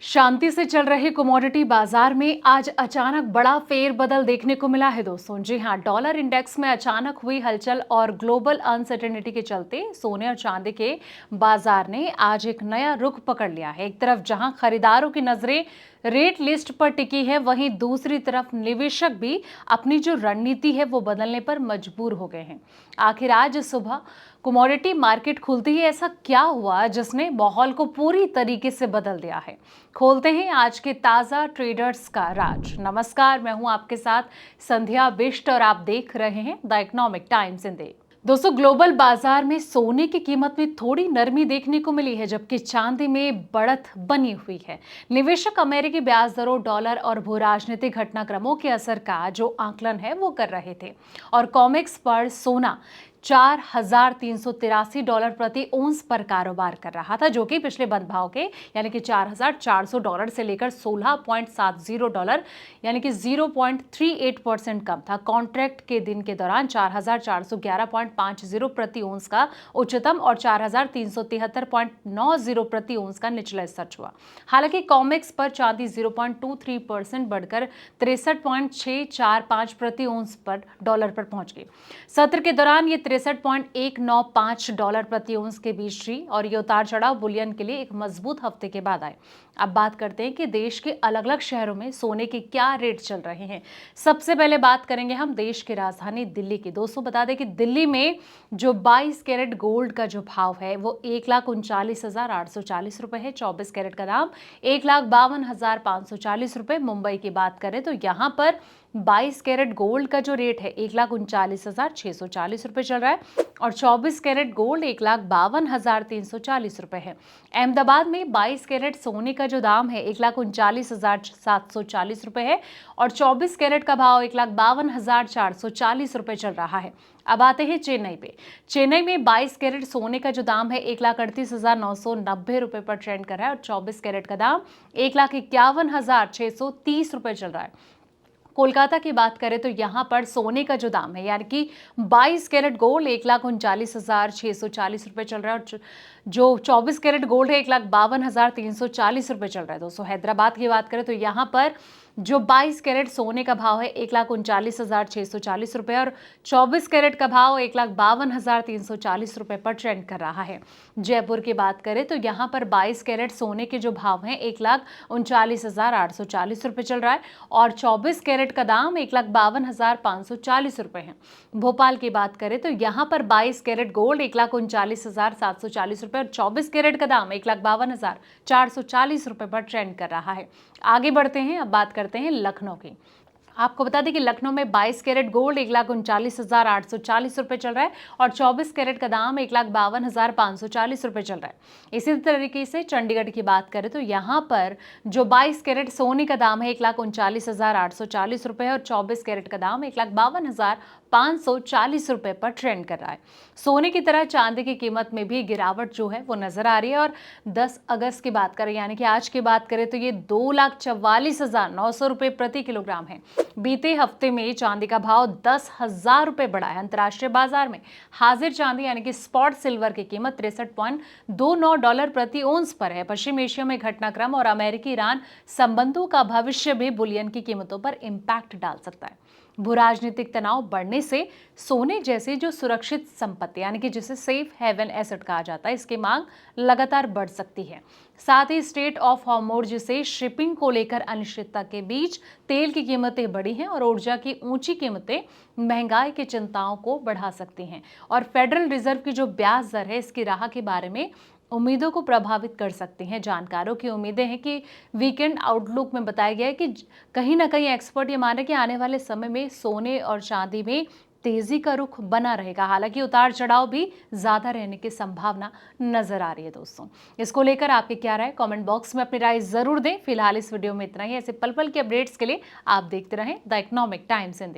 शांति से चल रहे कमोडिटी बाजार में आज अचानक बड़ा फेरबदल देखने को मिला है दोस्तों। जी हां, डॉलर इंडेक्स में अचानक हुई हलचल और ग्लोबल अनसर्टेनिटी के चलते सोने और चांदी के बाजार ने आज एक नया रुख पकड़ लिया है। एक तरफ जहां खरीदारों की नजरें रेट लिस्ट पर टिकी है, वहीं दूसरी तरफ निवेशक भी अपनी जो रणनीति है वो बदलने पर मजबूर हो गए हैं। आखिर आज सुबह कमोडिटी मार्केट खुलती ही ऐसा क्या हुआ जिसने माहौल को पूरी तरीके से बदल दिया है। खोलते हैं आज के ताजा ट्रेडर्स का राज। नमस्कार, मैं हूं आपके साथ संध्या बिष्ट और आप देख रहे हैं द इकोनॉमिक टाइम्स इन। दोस्तों, ग्लोबल बाजार में सोने की कीमत में थोड़ी नरमी देखने को मिली है, जबकि चांदी में बढ़त बनी हुई है। निवेशक अमेरिकी ब्याज दरों, डॉलर और भू राजनीतिक घटनाक्रमों के असर का जो आकलन है वो कर रहे थे और कॉमेक्स पर सोना $4,383 प्रति औंस पर कारोबार कर रहा था, जो कि पिछले बंद भाव के यानी कि $4,400 से लेकर $16.70 यानी कि 0.38% कम था। कॉन्ट्रैक्ट के दिन के दौरान 4,411.50 प्रति औंस का उच्चतम और 4,373.90 प्रति औंस का निचला स्तर हुआ। हालांकि कॉमेक्स पर चांदी 0.23% बढ़कर 63.645 प्रति औंस पर डॉलर पर पहुंच गई। सत्र के दौरान ये $63.195 प्रति औंस के बीच रही और ये उतार चढ़ाव बुलियन के लिए एक मजबूत हफ्ते के बाद आए। अब बात करते हैं कि देश के अलग अलग शहरों में सोने के क्या रेट चल रहे हैं। सबसे पहले बात करेंगे हम देश की राजधानी दिल्ली की। दोस्तों, बता दें कि दिल्ली में जो 22 कैरेट गोल्ड का जो भाव है वो 1,39,840 रुपए है। 24 कैरेट का दाम 1,52,540 रुपए। मुंबई की बात करें तो यहाँ पर 22 कैरेट गोल्ड का जो रेट है 1,39,640 रुपए चल रहा है और 24 कैरेट गोल्ड 1,52,340 रुपए है। अहमदाबाद में 22 कैरेट सोने का जो दाम है 1,39,740 रुपए है और 24 कैरेट का भाव 1,52,440 रुपए चल रहा है। अब आते हैं चेन्नई पे। चेन्नई में 22 कैरेट सोने का जो दाम है 1,38,990 रुपए पर ट्रेंड कर रहा है और 24 कैरेट का दाम 1,51,630 रुपए चल रहा है। कोलकाता की बात करें तो यहां पर सोने का जो दाम है यानी कि 22 कैरेट गोल्ड 1,39,640 रुपए चल रहा है और जो 24 कैरेट गोल्ड है 1,52,340 रुपए चल रहा है। दोस्तों, हैदराबाद की बात करें तो यहां पर जो 22 कैरेट सोने का भाव है 1,39,640 रुपए और 24 कैरेट का भाव 1,52,340 रुपए पर ट्रेंड कर रहा है। जयपुर की बात करें तो यहाँ पर 22 कैरेट सोने के जो भाव हैं 1,39,840 रुपए चल रहा है और 24 कैरेट का दाम 1,52,540 रुपए है। भोपाल की बात करें तो यहाँ पर 22 कैरेट गोल्ड 1,39,740 रुपए और 24 कैरेट का दाम 1,52,440 रुपए पर ट्रेंड कर रहा है। आगे बढ़ते हैं, अब बात करते हैं लखनऊ की। आपको बता दें कि लखनऊ में 22 कैरेट गोल्ड 1,39,840 रुपए चल रहा है और 24 कैरेट का दाम 1,52,540 रुपए चल रहा है। इसी तरीके से चंडीगढ़ की बात करें तो यहाँ पर जो 22 कैरेट सोने का दाम है 1,39,840 रुपए और 24 कैरेट का दाम 1,52,540 रुपए पर ट्रेंड कर रहा है। सोने की तरह चांदी की कीमत में भी गिरावट जो है वो नजर आ रही है और 10 अगस्त की बात करें यानी कि आज की बात करें तो ये 2,44,900 रुपए प्रति किलोग्राम है। बीते हफ्ते में चांदी का भाव 10,000 रुपए बढ़ा है। अंतर्राष्ट्रीय बाजार में हाजिर चांदी यानी कि स्पॉट सिल्वर की कीमत $63.29 प्रति औंस पर है। पश्चिम एशिया में घटनाक्रम और अमेरिकी ईरान संबंधों का भविष्य में बुलियन की कीमतों पर इम्पैक्ट डाल सकता है। भू राजनीतिक तनाव बढ़ने से सोने जैसी जो सुरक्षित संपत्ति यानी कि जिसे सेफ हेवन एसेट कहा जाता है, इसकी मांग लगातार बढ़ सकती है। साथ ही स्ट्रेट ऑफ हॉर्मुज़ से शिपिंग को लेकर अनिश्चितता के बीच तेल की कीमतें बढ़ी हैं और ऊर्जा की ऊंची कीमतें महंगाई की चिंताओं को बढ़ा सकती हैं और फेडरल रिजर्व की जो ब्याज दर है इसकी राह के बारे में उम्मीदों को प्रभावित कर सकती हैं। जानकारों की उम्मीदें हैं कि वीकेंड आउटलुक में बताया गया है कि कहीं ना कहीं एक्सपर्ट ये मान रहे हैं कि आने वाले समय में सोने और चांदी में तेजी का रुख बना रहेगा। हालांकि उतार चढ़ाव भी ज्यादा रहने की संभावना नजर आ रही है। दोस्तों, इसको लेकर आपके क्या राय, कमेंट बॉक्स में अपनी राय जरूर दें। फिलहाल इस वीडियो में इतना ही। ऐसे पल पल के अपडेट्स के लिए आप देखते रहें द इकोनॉमिक टाइम्स इन।